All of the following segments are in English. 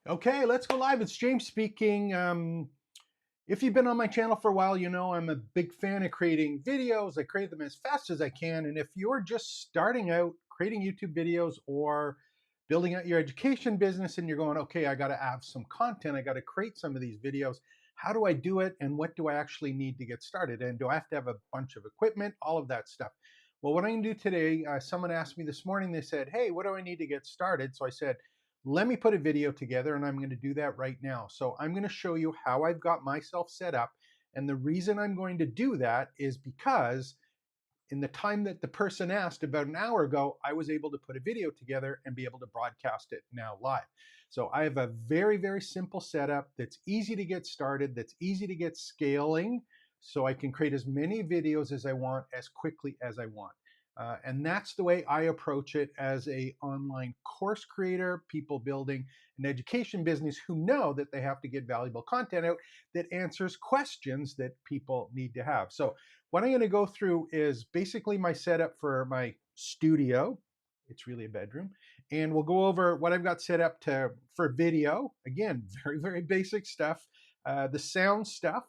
Okay, let's go live. It's James speaking. If you've been on my channel for a while, you know I'm a big fan of creating videos. I create them as fast as I can. And if you're just starting out creating YouTube videos or building out your education business and you're going, okay, I got to have some content, I got to create some of these videos. How do I do it? And what do I actually need to get started? And do I have to have a bunch of equipment? All of that stuff. Well, what I'm going to do today, someone asked me this morning, they said, hey, what do I need to get started? So I said, let me put a video together, and I'm going to do that right now. So I'm going to show you how I've got myself set up. And the reason I'm going to do that is because in the time that the person asked about an hour ago, I was able to put a video together and be able to broadcast it now live. So I have a very, very simple setup that's easy to get started, that's easy to get scaling, so I can create as many videos as I want as quickly as I want. And that's the way I approach it as a online course creator, people building an education business who know that they have to get valuable content out that answers questions that people need to have. So what I'm going to go through is basically my setup for my studio. It's really a bedroom. And we'll go over what I've got set up for video. Again, very, very basic stuff. The sound stuff,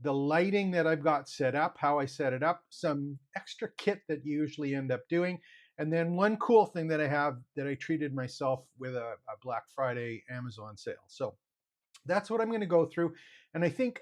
the lighting that I've got set up, how I set it up, some extra kit that you usually end up doing. And then one cool thing that I have that I treated myself with a Black Friday Amazon sale. So that's what I'm going to go through. And I think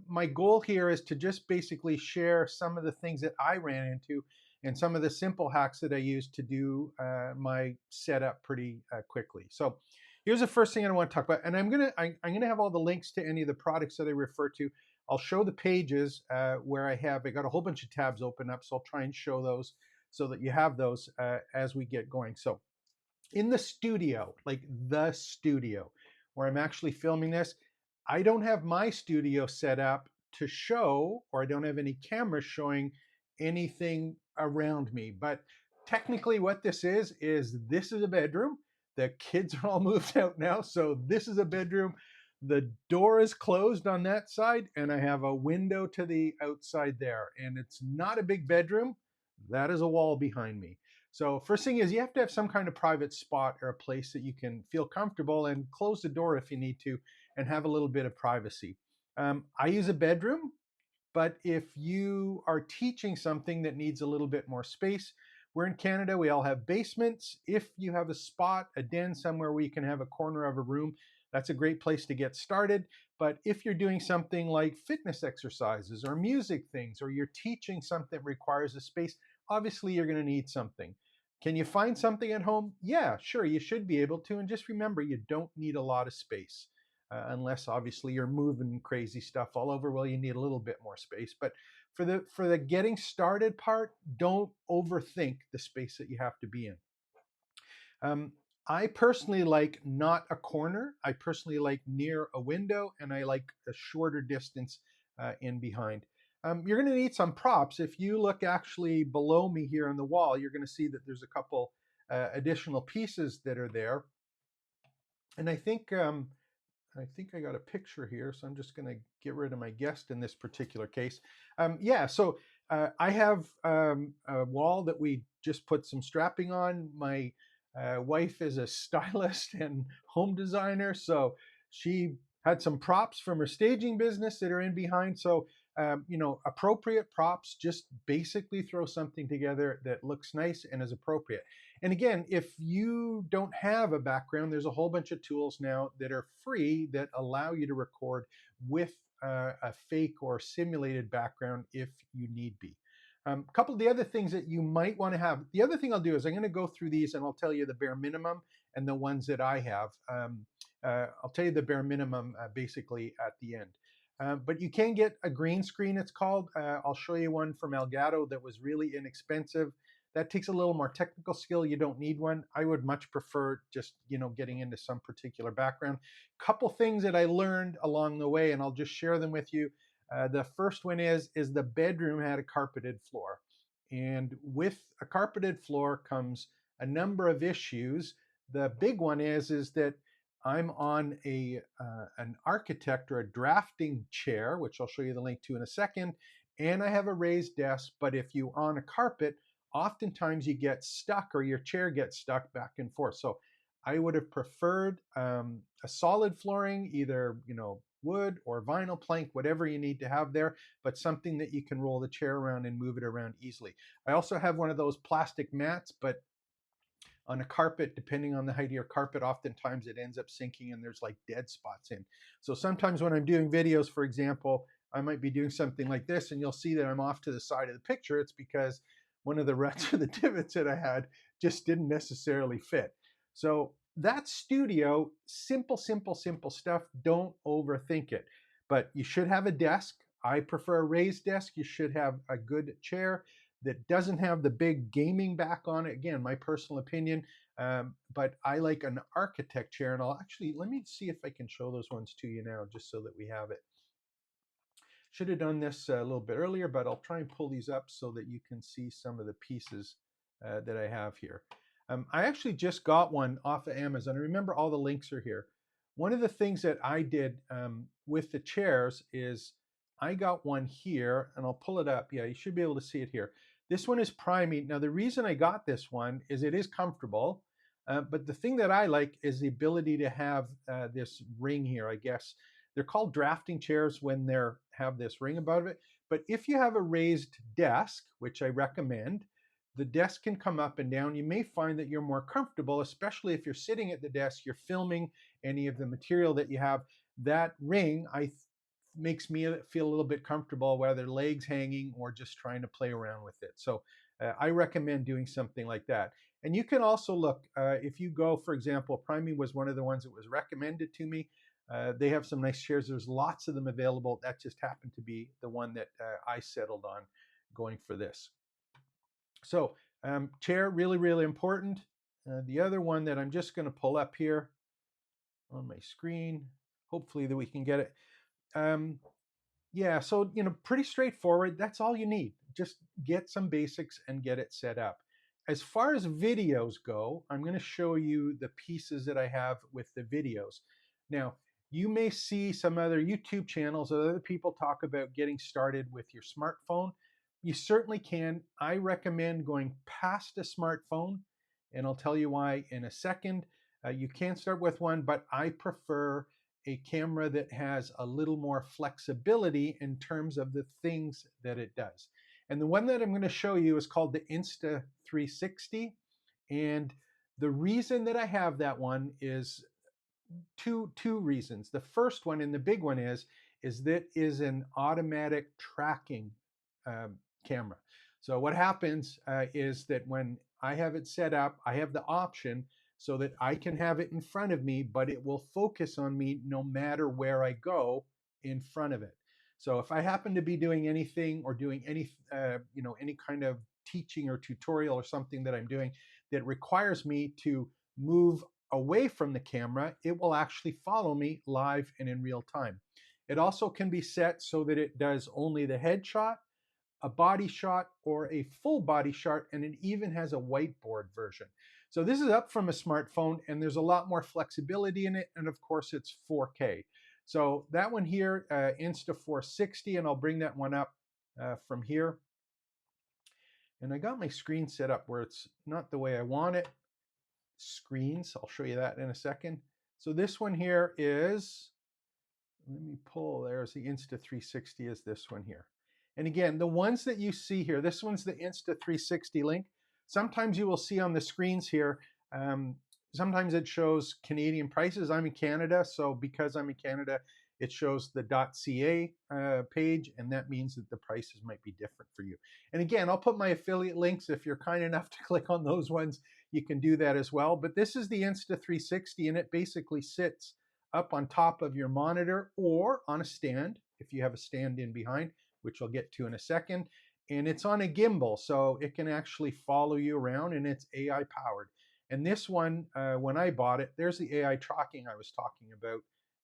my goal here is to just basically share some of the things that I ran into and some of the simple hacks that I use to do my setup pretty quickly. So here's the first thing I want to talk about. And I'm gonna have all the links to any of the products that I refer to. I'll show the pages where I got a whole bunch of tabs open up. So I'll try and show those so that you have those as we get going. So in the studio, like the studio where I'm actually filming this, I don't have my studio set up to show, or I don't have any cameras showing anything around me. But technically what this is this is a bedroom. The kids are all moved out now. So this is a bedroom. The door is closed on that side, and I have a window to the outside there. And it's not a big bedroom. That is a wall behind me. So first thing is you have to have some kind of private spot or a place that you can feel comfortable and close the door if you need to and have a little bit of privacy. I use a bedroom, but if you are teaching something that needs a little bit more space, we're in Canada, we all have basements. If you have a spot, a den somewhere where you can have a corner of a room, that's a great place to get started. But if you're doing something like fitness exercises or music things, or you're teaching something that requires a space, obviously you're going to need something. Can you find something at home? Yeah, sure, you should be able to. And just remember, you don't need a lot of space. Unless obviously you're moving crazy stuff all over, well, you need a little bit more space. But for the getting started part, don't overthink the space that you have to be in. I personally like not a corner. I personally like near a window, and I like a shorter distance in behind. You're going to need some props. If you look actually below me here on the wall, you're going to see that there's a couple additional pieces that are there. And I think I got a picture here, so I'm just going to get rid of my guest in this particular case. Yeah, so I have a wall that we just put some strapping on. My wife is a stylist and home designer, so she had some props from her staging business that are in behind. So, you know, appropriate props, just basically throw something together that looks nice and is appropriate. And again, if you don't have a background, there's a whole bunch of tools now that are free that allow you to record with a fake or simulated background if you need be. A couple of the other things that you might want to have. The other thing I'll do is I'm going to go through these and I'll tell you the bare minimum and the ones that I have. I'll tell you the bare minimum basically at the end. But you can get a green screen, it's called. I'll show you one from Elgato that was really inexpensive. That takes a little more technical skill. You don't need one. I would much prefer just, you know, getting into some particular background. Couple things that I learned along the way, and I'll just share them with you. The first one is the bedroom had a carpeted floor. And with a carpeted floor comes a number of issues. The big one is that I'm on an architect or a drafting chair, which I'll show you the link to in a second, and I have a raised desk. But if you're on a carpet, oftentimes you get stuck or your chair gets stuck back and forth. So I would have preferred a solid flooring, either, you know, wood or vinyl plank, whatever you need to have there, but something that you can roll the chair around and move it around easily. I also have one of those plastic mats, but on a carpet, depending on the height of your carpet, oftentimes it ends up sinking and there's like dead spots in. So sometimes when I'm doing videos, for example, I might be doing something like this and you'll see that I'm off to the side of the picture. It's because one of the ruts or the divots that I had just didn't necessarily fit. So that's studio, simple, simple, simple stuff. Don't overthink it. But you should have a desk. I prefer a raised desk. You should have a good chair that doesn't have the big gaming back on it. Again, my personal opinion, but I like an architect chair, and I'll actually, let me see if I can show those ones to you now, just so that we have it. Should have done this a little bit earlier, but I'll try and pull these up so that you can see some of the pieces that I have here. I actually just got one off of Amazon. Remember, all the links are here. One of the things that I did with the chairs is I got one here, and I'll pull it up. Yeah, you should be able to see it here. This one is priming. Now, the reason I got this one is it is comfortable, but the thing that I like is the ability to have this ring here, I guess. They're called drafting chairs when they have this ring above it. But if you have a raised desk, which I recommend, the desk can come up and down. You may find that you're more comfortable, especially if you're sitting at the desk, you're filming any of the material that you have. That ring makes me feel a little bit comfortable, whether legs hanging or just trying to play around with it. So I recommend doing something like that. And you can also look, if you go, for example, priming was one of the ones that was recommended to me. They have some nice chairs. There's lots of them available. That just happened to be the one that I settled on going for this. So chair, really, really important. The other one that I'm just going to pull up here on my screen, hopefully that we can get it. Yeah, so, you know, pretty straightforward. That's all you need. Just get some basics and get it set up. As far as videos go, I'm going to show you the pieces that I have with the videos. Now, you may see some other YouTube channels or other people talk about getting started with your smartphone. You certainly can. I recommend going past a smartphone, and I'll tell you why in a second. You can start with one, but I prefer a camera that has a little more flexibility in terms of the things that it does. And the one that I'm going to show you is called the Insta360. And the reason that I have that one is two reasons. The first one, and the big one, is that is an automatic tracking camera. So what happens is that when I have it set up, I have the option so that I can have it in front of me, but it will focus on me no matter where I go in front of it. So if I happen to be doing anything or doing any, any kind of teaching or tutorial or something that I'm doing that requires me to move away from the camera, it will actually follow me live and in real time. It also can be set so that it does only the headshot, a body shot, or a full body shot, and it even has a whiteboard version. So this is up from a smartphone, and there's a lot more flexibility in it, and of course it's 4K. So that one here, Insta460, and I'll bring that one up from here. And I got my screen set up where it's not the way I want it. Screens, I'll show you that in a second. So this one here is, let me pull, there's the Insta360 is this one here. And again, the ones that you see here, this one's the Insta360 link. Sometimes you will see on the screens here, sometimes it shows Canadian prices. I'm in Canada, so because I'm in Canada, it shows the .ca page, and that means that the prices might be different for you. And again, I'll put my affiliate links. If you're kind enough to click on those ones, you can do that as well. But this is the Insta360, and it basically sits up on top of your monitor or on a stand, if you have a stand in behind, which I'll get to in a second. And it's on a gimbal, so it can actually follow you around, and it's AI powered. And this one, when I bought it, there's the AI tracking I was talking about.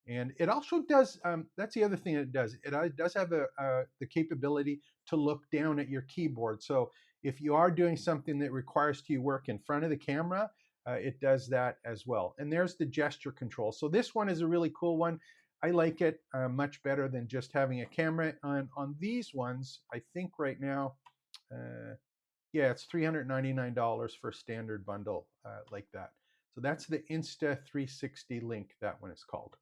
And it also does, that's the other thing it does. It does have the capability to look down at your keyboard. So if you are doing something that requires you work in front of the camera, it does that as well. And there's the gesture control. So this one is a really cool one. I like it much better than just having a camera. On these ones, I think right now, yeah, it's $399 for a standard bundle like that. So that's the Insta360 link, that one is called.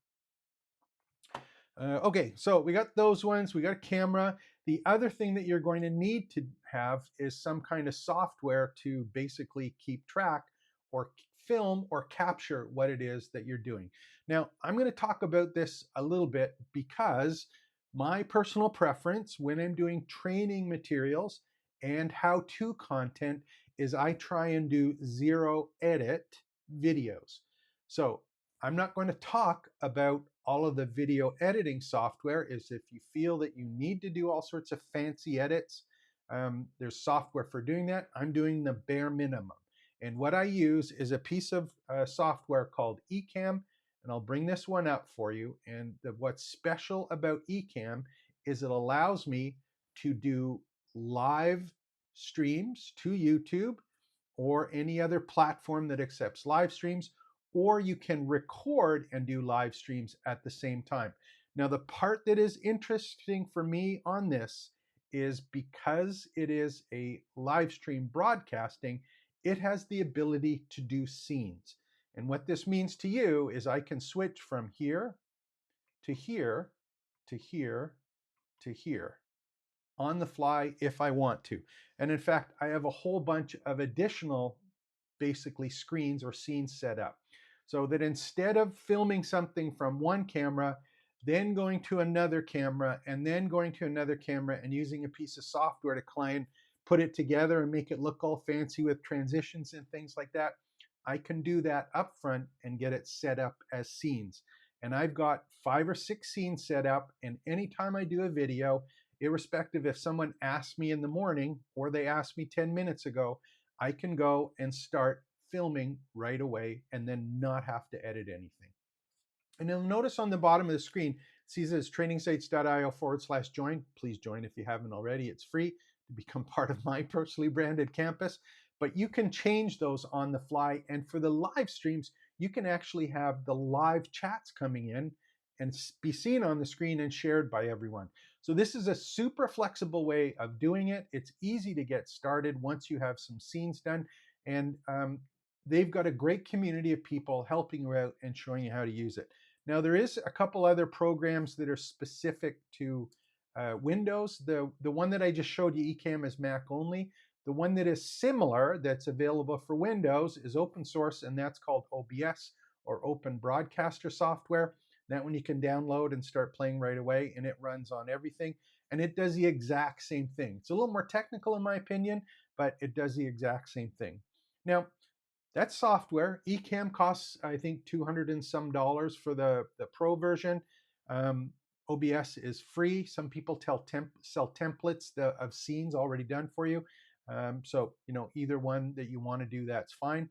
Okay, so we got those ones, we got a camera. The other thing that you're going to need to have is some kind of software to basically keep track or film or capture what it is that you're doing. Now, I'm going to talk about this a little bit because my personal preference when I'm doing training materials and how-to content is I try and do zero edit videos. So I'm not going to talk about all of the video editing software. Is if you feel that you need to do all sorts of fancy edits, there's software for doing that. I'm doing the bare minimum. And what I use is a piece of software called Ecamm, and I'll bring this one up for you. And what's special about Ecamm is it allows me to do live streams to YouTube or any other platform that accepts live streams, or you can record and do live streams at the same time. Now, the part that is interesting for me on this is because it is a live stream broadcasting, it has the ability to do scenes. And what this means to you is I can switch from here to here to here to here on the fly if I want to. And in fact, I have a whole bunch of additional basically screens or scenes set up so that instead of filming something from one camera, then going to another camera, and then going to another camera and using a piece of software to try and put it together and make it look all fancy with transitions and things like that, I can do that up front and get it set up as scenes. And I've got 5 or 6 scenes set up, and anytime I do a video, irrespective if someone asks me in the morning or they asked me 10 minutes ago, I can go and start filming right away and then not have to edit anything. And you'll notice on the bottom of the screen, it says trainingsites.io/join. Please join if you haven't already. It's free to become part of my personally branded campus. But you can change those on the fly. And for the live streams, you can actually have the live chats coming in and be seen on the screen and shared by everyone. So this is a super flexible way of doing it. It's easy to get started once you have some scenes done. And they've got a great community of people helping you out and showing you how to use it. Now, there is a couple other programs that are specific to Windows. The one that I just showed you, Ecamm, is Mac only. The one that is similar, that's available for Windows, is open source, and that's called OBS, or Open Broadcaster Software. That one you can download and start playing right away, and it runs on everything. And it does the exact same thing. It's a little more technical in my opinion, but it does the exact same thing. Now, that's software. Ecamm costs, I think, $200 and some for the pro version. OBS is free. Some people sell templates of scenes already done for you. So, either one that you want to do, that's fine.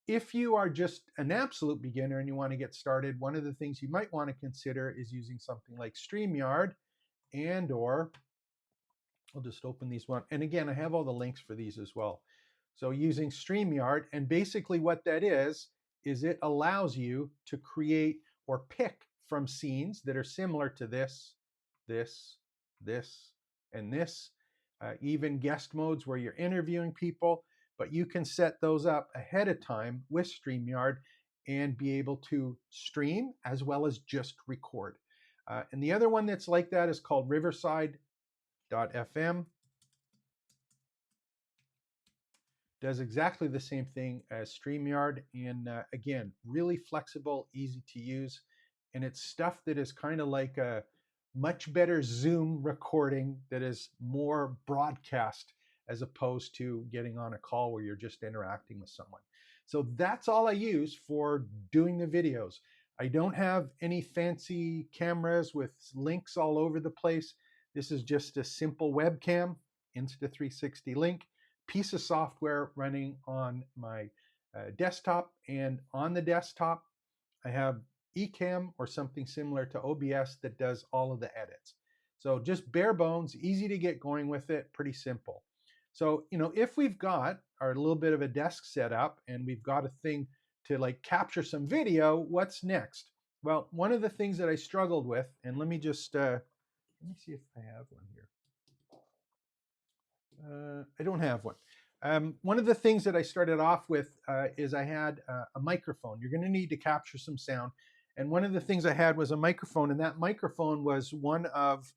If you are just an absolute beginner and you want to get started, one of the things you might want to consider is using something like StreamYard, or I'll just open these one. And again, I have all the links for these as well. So using StreamYard, and basically what that is it allows you to create or pick from scenes that are similar to this, and this, even guest modes where you're interviewing people, but you can set those up ahead of time with StreamYard and be able to stream as well as just record. And the other one that's like that is called Riverside.fm. Does exactly the same thing as StreamYard, and again, really flexible, easy to use, and it's stuff that is kind of like a much better Zoom recording that is more broadcast as opposed to getting on a call where you're just interacting with someone. So that's all I use for doing the videos. I don't have any fancy cameras with links all over the place. This is just a simple webcam, Insta360 link, piece of software running on my desktop, and on the desktop I have Ecamm or something similar to OBS that does all of the edits. So just bare bones, easy to get going with it, pretty simple. So, if we've got our little bit of a desk set up and we've got a thing to like capture some video, what's next? Well, one of the things that I struggled with, and let me just, let me see if I have one here. I don't have one. One of the things that I started off with is I had a microphone. You're going to need to capture some sound. And one of the things I had was a microphone, and that microphone was one of,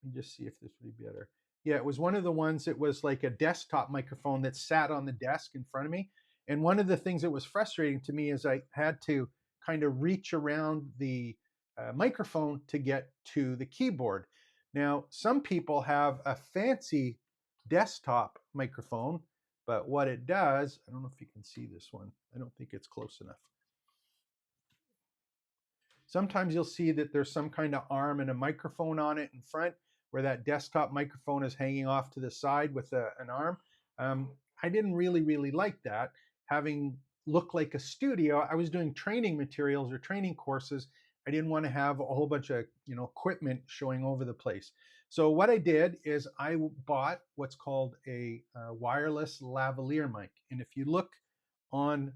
let me just see if this would be better. Yeah, it was one of the ones that was like a desktop microphone that sat on the desk in front of me. And one of the things that was frustrating to me is I had to kind of reach around the microphone to get to the keyboard. Now, some people have a fancy desktop microphone, but what it does, I don't know if you can see this one. I don't think it's close enough. Sometimes you'll see that there's some kind of arm and a microphone on it in front where that desktop microphone is hanging off to the side with an arm. I didn't really like that. Having looked like a studio, I was doing training materials or training courses. I didn't want to have a whole bunch of equipment showing over the place. So what I did is I bought what's called a wireless lavalier mic. And if you look on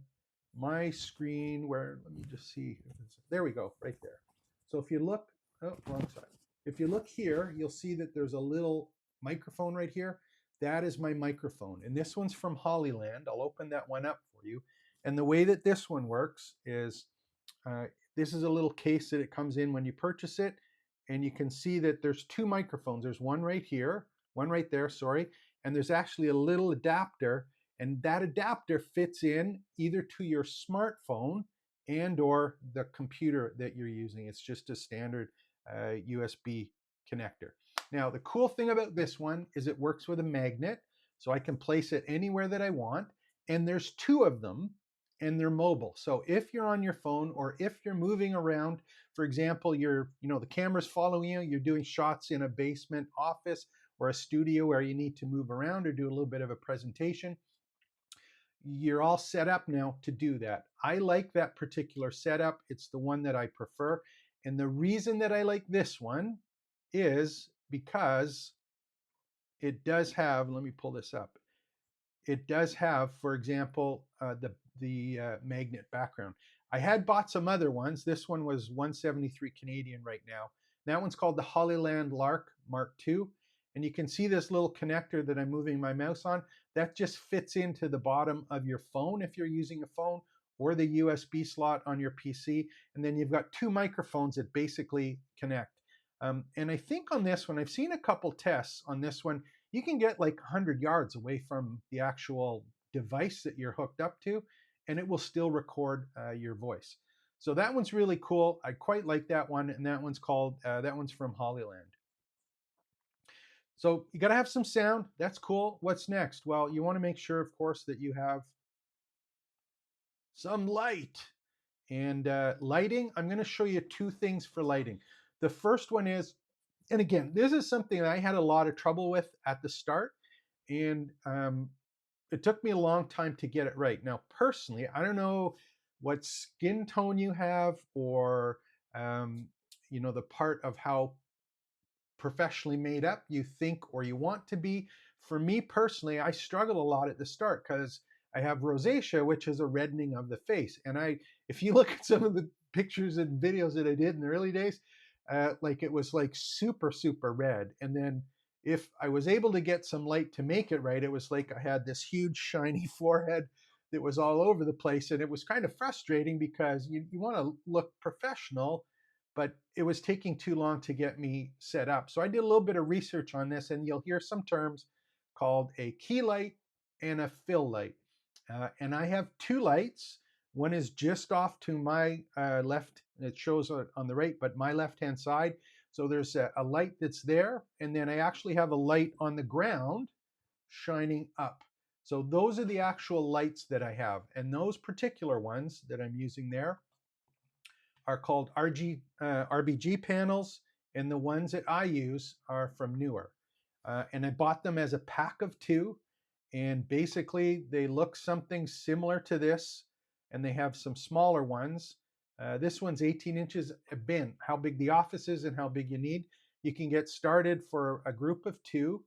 my screen, where, let me just see, there we go, right there. So if you look, oh, wrong side. If you look here, you'll see that there's a little microphone right here. That is my microphone. And this one's from Hollyland. I'll open that one up for you. And the way that this one works is uh, this is a little case that it comes in when you purchase it. And you can see that there's two microphones. There's one right here, one right there, sorry. And there's actually a little adapter, and that adapter fits in either to your smartphone and or the computer that you're using. It's just a standard USB connector. Now, the cool thing about this one is it works with a magnet, so I can place it anywhere that I want. And there's two of them, and they're mobile. So if you're on your phone or if you're moving around, for example, the camera's following you, you're doing shots in a basement office or a studio where you need to move around or do a little bit of a presentation, you're all set up now to do that. I like that particular setup. It's the one that I prefer. And the reason that I like this one is because it does have, let me pull this up. It does have, for example, the magnet background. I had bought some other ones. This one was 173 Canadian right now. That one's called the Hollyland Lark Mark II. And you can see this little connector that I'm moving my mouse on. That just fits into the bottom of your phone if you're using a phone, or the USB slot on your PC. And then you've got two microphones that basically connect. And I think on this one, I've seen a couple tests on this one. You can get like 100 yards away from the actual device that you're hooked up to, and it will still record your voice. So that one's really cool. I quite like that one, and that one's from Hollyland. So you got to have some sound. That's cool. What's next? Well, you want to make sure, of course, that you have some light. And lighting, I'm going to show you two things for lighting. The first one is, and again, this is something I had a lot of trouble with at the start, and it took me a long time to get it right. Now, personally, I don't know what skin tone you have, or the part of how professionally made up you think or you want to be. For me personally, I struggled a lot at the start because I have rosacea, which is a reddening of the face. And if you look at some of the pictures and videos that I did in the early days, like it was like super red. And then if I was able to get some light to make it right, it was like I had this huge shiny forehead that was all over the place. And it was kind of frustrating because you want to look professional, but it was taking too long to get me set up. So I did a little bit of research on this, and you'll hear some terms called a key light and a fill light. And I have two lights. One is just off to my left. It shows on the right, but my left-hand side. So there's a light that's there, and then I actually have a light on the ground shining up. So those are the actual lights that I have. And those particular ones that I'm using there are called RBG panels, and the ones that I use are from Newer. And I bought them as a pack of two, and basically they look something similar to this, and they have some smaller ones. This one's 18 inches a bin. How big the office is and how big you need. You can get started for a group of two,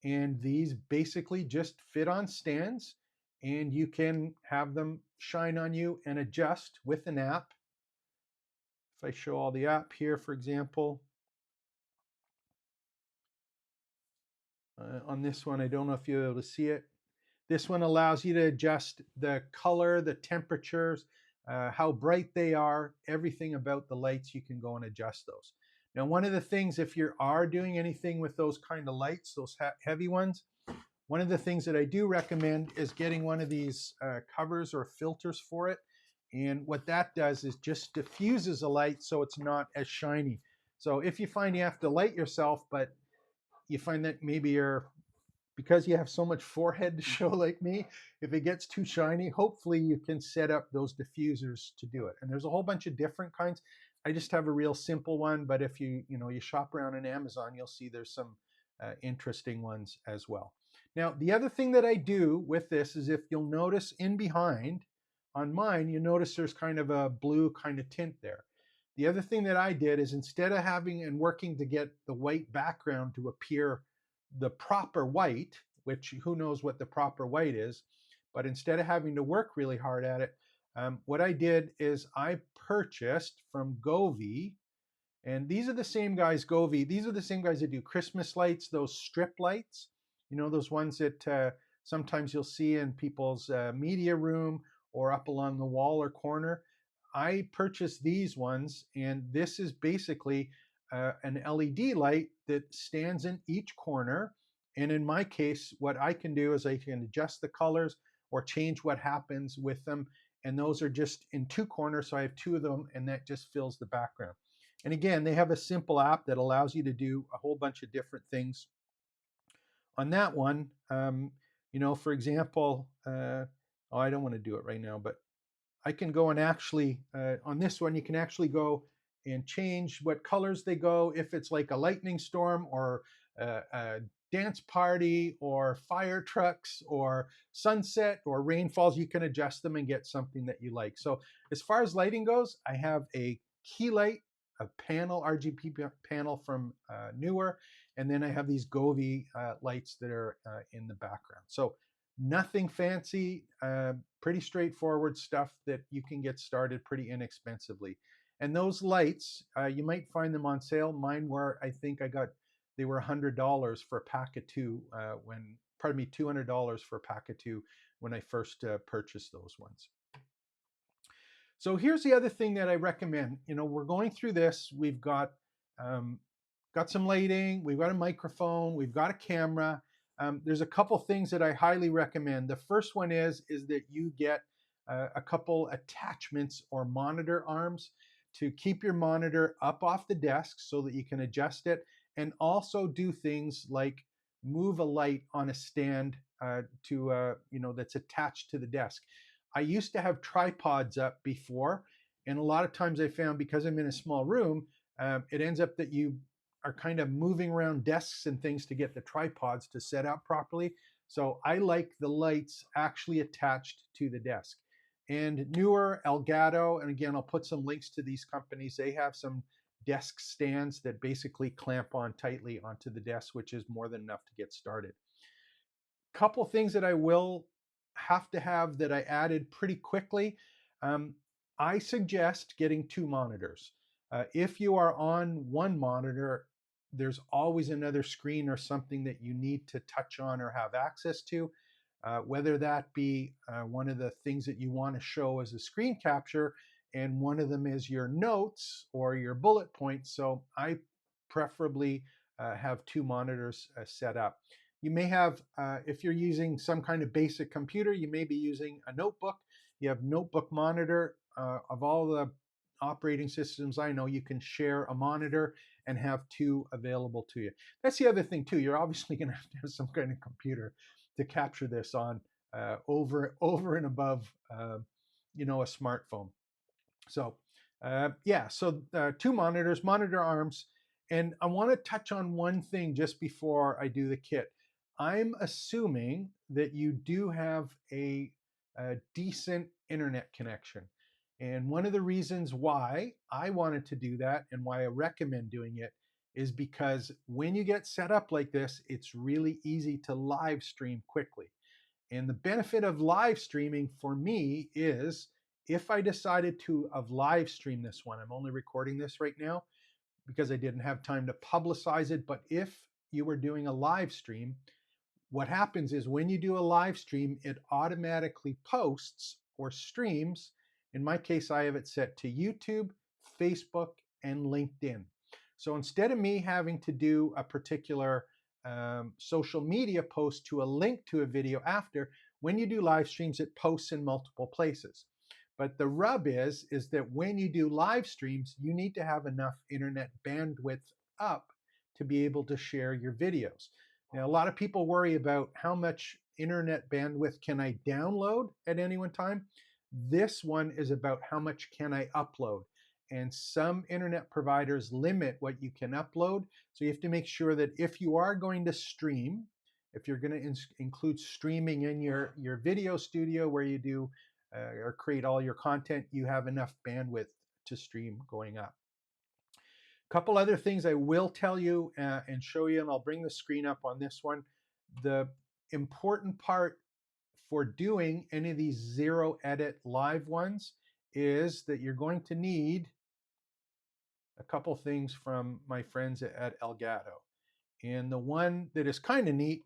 and these basically just fit on stands, and you can have them shine on you and adjust with an app. If I show all the app here, for example, on this one, I don't know if you're able to see it, This one allows you to adjust the color, the temperatures, how bright they are, everything about the lights. You can go and adjust those. Now, one of the things, if you are doing anything with those kind of lights, those heavy ones, one of the things that I do recommend is getting one of these covers or filters for it. And what that does is just diffuses a light so it's not as shiny. So if you find you have to light yourself, but you find that maybe because you have so much forehead to show like me, if it gets too shiny, hopefully you can set up those diffusers to do it. And there's a whole bunch of different kinds. I just have a real simple one, but if you shop around on Amazon, you'll see there's some interesting ones as well. Now, the other thing that I do with this is, if you'll notice in behind on mine, you notice there's kind of a blue kind of tint there. The other thing that I did is, instead of having and working to get the white background to appear the proper white, which who knows what the proper white is, but instead of having to work really hard at it, what I did is I purchased from Govee, and these are the same guys, Govee, these are the same guys that do Christmas lights, those strip lights, those ones that sometimes you'll see in people's media room or up along the wall or corner. I purchased these ones, and this is basically an LED light that stands in each corner. And in my case, what I can do is I can adjust the colors or change what happens with them. And those are just in two corners, so I have two of them, and that just fills the background. And again, they have a simple app that allows you to do a whole bunch of different things. On that one, for example, I don't want to do it right now, but I can go and actually, on this one, you can actually go and change what colors they go. If it's like a lightning storm or a dance party or fire trucks or sunset or rainfalls, you can adjust them and get something that you like. So as far as lighting goes, I have a key light, a panel, RGB panel from Newer, and then I have these Govee lights that are in the background. So nothing fancy, pretty straightforward stuff that you can get started pretty inexpensively. And those lights, you might find them on sale. Mine were, I think they were $100 for a pack of two $200 for a pack of two when I first purchased those ones. So here's the other thing that I recommend. We're going through this. We've got some lighting, we've got a microphone, we've got a camera. There's a couple things that I highly recommend. The first one is that you get a couple attachments or monitor arms to keep your monitor up off the desk so that you can adjust it, and also do things like move a light on a stand that's attached to the desk. I used to have tripods up before, and a lot of times I found, because I'm in a small room, it ends up that you are kind of moving around desks and things to get the tripods to set up properly. So I like the lights actually attached to the desk. And Newer, Elgato, and again, I'll put some links to these companies. They have some desk stands that basically clamp on tightly onto the desk, which is more than enough to get started. Couple things that I will have to have that I added pretty quickly. I suggest getting two monitors. If you are on one monitor, there's always another screen or something that you need to touch on or have access to, whether that be one of the things that you want to show as a screen capture, and one of them is your notes or your bullet points. So I preferably have two monitors set up. You may have, if you're using some kind of basic computer, you may be using a notebook. You have notebook monitor. Of all the operating systems I know, you can share a monitor and have two available to you. That's the other thing too. You're obviously going to have some kind of computer to capture this on over and above, a smartphone. So two monitors, monitor arms. And I want to touch on one thing just before I do the kit. I'm assuming that you do have a decent internet connection. And one of the reasons why I wanted to do that and why I recommend doing it is because when you get set up like this, it's really easy to live stream quickly. And the benefit of live streaming for me is, if I decided to live stream this one, I'm only recording this right now because I didn't have time to publicize it, but if you were doing a live stream, what happens is when you do a live stream, it automatically posts or streams. In my case, I have it set to YouTube, Facebook, and LinkedIn. So instead of me having to do a particular social media post to a link to a video after, when you do live streams, it posts in multiple places. But the rub is that when you do live streams, you need to have enough internet bandwidth up to be able to share your videos. Now, a lot of people worry about how much internet bandwidth can I download at any one time. This one is about how much can I upload. And some internet providers limit what you can upload. So you have to make sure that if you are going to stream, if you're going to include streaming in your video studio where you do or create all your content, you have enough bandwidth to stream going up. A couple other things I will tell you and show you, and I'll bring the screen up on this one. The important part for doing any of these zero edit live ones is that you're going to need a couple things from my friends at Elgato. And the one that is kind of neat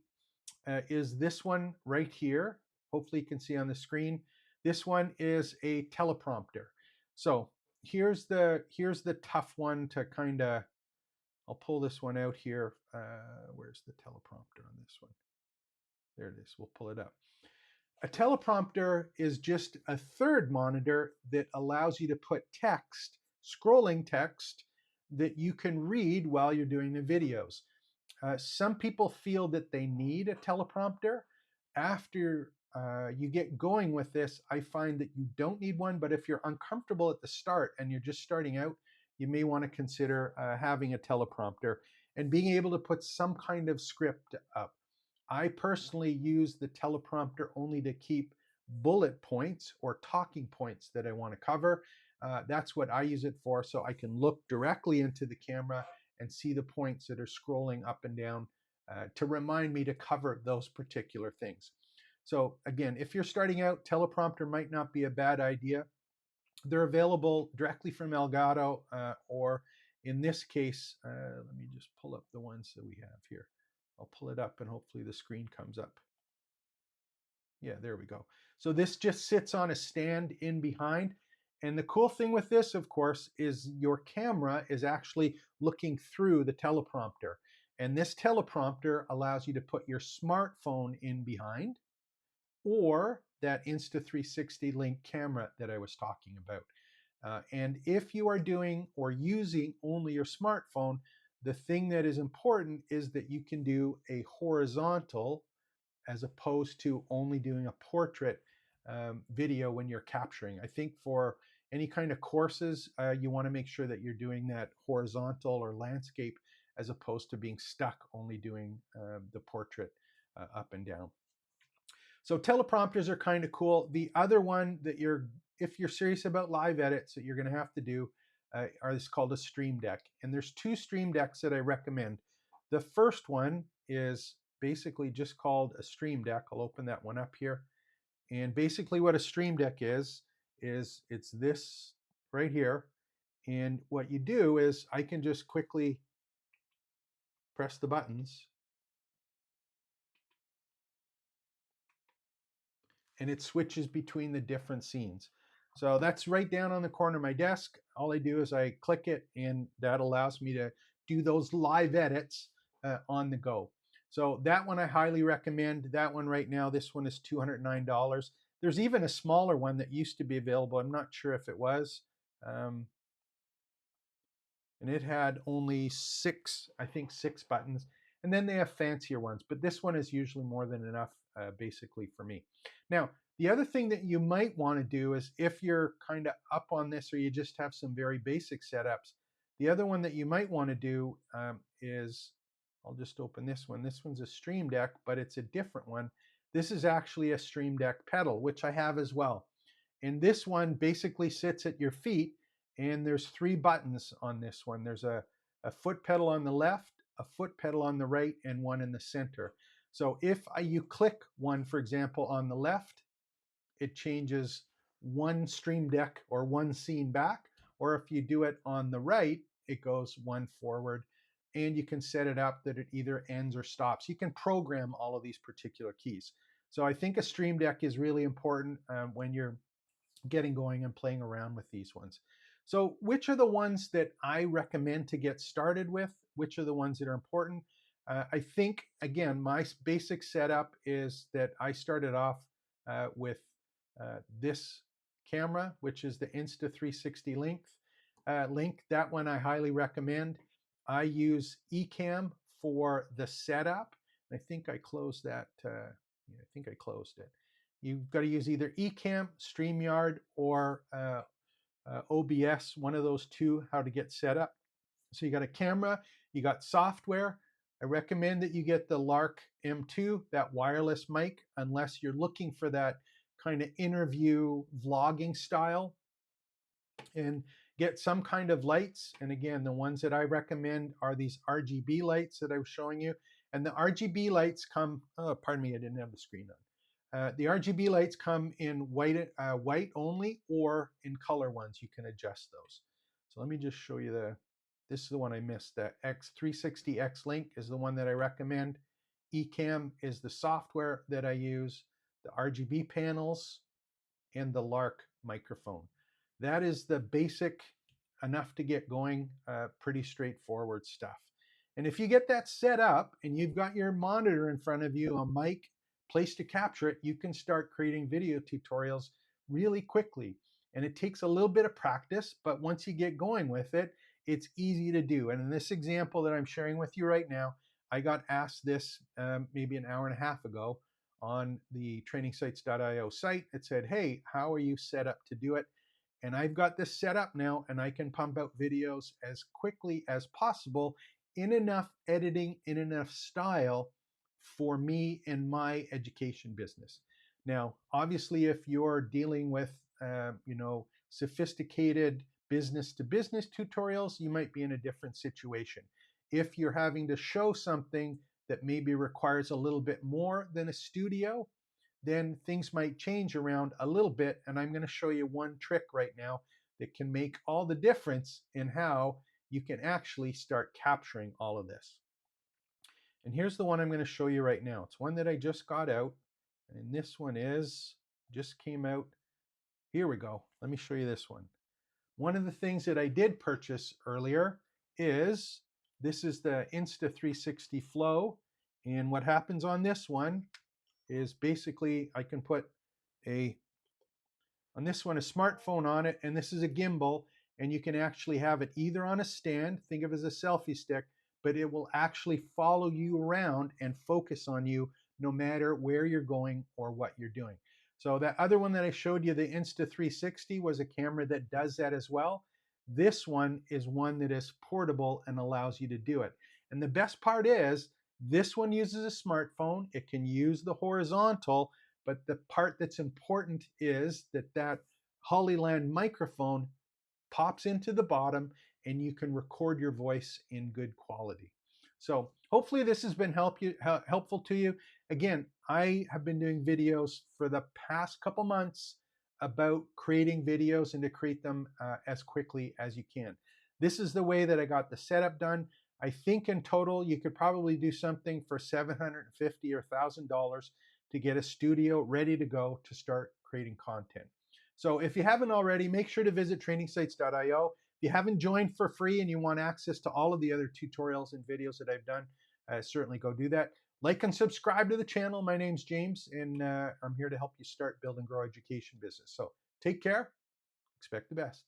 is this one right here. Hopefully you can see on the screen. This one is a teleprompter. So here's the tough one to kind of, I'll pull this one out here. Where's the teleprompter on this one? There it is. We'll pull it up. A teleprompter is just a third monitor that allows you to put text, scrolling text, that you can read while you're doing the videos. Some people feel that they need a teleprompter. After you get going with this, I find that you don't need one, but if you're uncomfortable at the start and you're just starting out, you may want to consider having a teleprompter and being able to put some kind of script up. I personally use the teleprompter only to keep bullet points or talking points that I want to cover. That's what I use it for, so I can look directly into the camera and see the points that are scrolling up and down to remind me to cover those particular things. So again, if you're starting out, teleprompter might not be a bad idea. They're available directly from Elgato, or in this case, let me just pull up the ones that we have here. I'll pull it up and hopefully the screen comes up. Yeah, there we go. So this just sits on a stand in behind. And the cool thing with this, of course, is your camera is actually looking through the teleprompter. And this teleprompter allows you to put your smartphone in behind or that Insta360 Link camera that I was talking about. And if you are doing or using only your smartphone, the thing that is important is that you can do a horizontal as opposed to only doing a portrait video when you're capturing. I think for any kind of courses, you want to make sure that you're doing that horizontal or landscape as opposed to being stuck only doing the portrait up and down. So teleprompters are kind of cool. The other one that if you're serious about live edits that you're going to have to do is called a Stream Deck. And there's two Stream Decks that I recommend. The first one is basically just called a Stream Deck. I'll open that one up here. And basically what a Stream Deck is it's this right here. And what you do is I can just quickly press the buttons and it switches between the different scenes. So that's right down on the corner of my desk. All I do is I click it and that allows me to do those live edits on the go. So that one I highly recommend. That one right now, this one is $209. There's even a smaller one that used to be available. I'm not sure if it was. And it had only six buttons. And then they have fancier ones, but this one is usually more than enough basically for me. Now, the other thing that you might want to do is if you're kind of up on this or you just have some very basic setups, the other one that you might want to do is, I'll just open this one. This one's a Stream Deck, but it's a different one. This is actually a Stream Deck pedal, which I have as well. And this one basically sits at your feet, and there's three buttons on this one. There's a foot pedal on the left, a foot pedal on the right, and one in the center. So if you click one, for example, on the left, it changes one Stream Deck or one scene back. Or if you do it on the right, it goes one forward. and you can set it up that it either ends or stops. You can program all of these particular keys. So I think a Stream Deck is really important when you're getting going and playing around with these ones. So which are the ones that I recommend to get started with? Which are the ones that are important? I think, again, my basic setup is that I started off with this camera, which is the Insta360 link. That one I highly recommend. I use Ecamm for the setup. I think I closed that. I think I closed it. You've got to use either Ecamm, StreamYard, or OBS, one of those two, how to get set up. So you got a camera, you got software. I recommend that you get the Lark M2, that wireless mic, unless you're looking for that kind of interview vlogging style. And get some kind of lights. And again, the ones that I recommend are these RGB lights that I was showing you. And the RGB lights come, oh, pardon me, I didn't have the screen on. The RGB lights come in white only, or in color ones. You can adjust those. So let me just show you this is the one I missed. The X360X Link is the one that I recommend. Ecamm is the software that I use. The RGB panels and the Lark microphone. That is the basic, enough to get going, pretty straightforward stuff. And if you get that set up and you've got your monitor in front of you, a mic, place to capture it, you can start creating video tutorials really quickly. And it takes a little bit of practice, but once you get going with it, it's easy to do. And in this example that I'm sharing with you right now, I got asked this maybe an hour and a half ago on the trainingsites.io site. It said, hey, how are you set up to do it? And I've got this set up now, and I can pump out videos as quickly as possible in enough editing, in enough style for me and my education business. Now, obviously, if you're dealing with, sophisticated business-to-business tutorials, you might be in a different situation. If you're having to show something that maybe requires a little bit more than a studio, then things might change around a little bit. And I'm going to show you one trick right now that can make all the difference in how you can actually start capturing all of this. And here's the one I'm going to show you right now. It's one that I just got out. And this one just came out. Here we go. Let me show you this one. One of the things that I did purchase earlier is this is the Insta360 Flow. And what happens on this one is basically I can put on this one a smartphone on it, and this is a gimbal, and you can actually have it either on a stand, think of it as a selfie stick, but it will actually follow you around and focus on you no matter where you're going or what you're doing. So that other one that I showed you, the Insta360, was a camera that does that as well. This one is one that is portable and allows you to do it. And the best part is, this one uses a smartphone. It can use the horizontal, but the part that's important is that Hollyland microphone pops into the bottom and you can record your voice in good quality. So hopefully this has been helpful to you. Again, I have been doing videos for the past couple months about creating videos and to create them as quickly as you can. This is the way that I got the setup done. I think in total you could probably do something for $750 or $1,000 to get a studio ready to go to start creating content. So if you haven't already, make sure to visit trainingsites.io. If you haven't joined for free and you want access to all of the other tutorials and videos that I've done, certainly go do that. Like and subscribe to the channel. My name's James, and I'm here to help you start, build, and grow education business. So take care. Expect the best.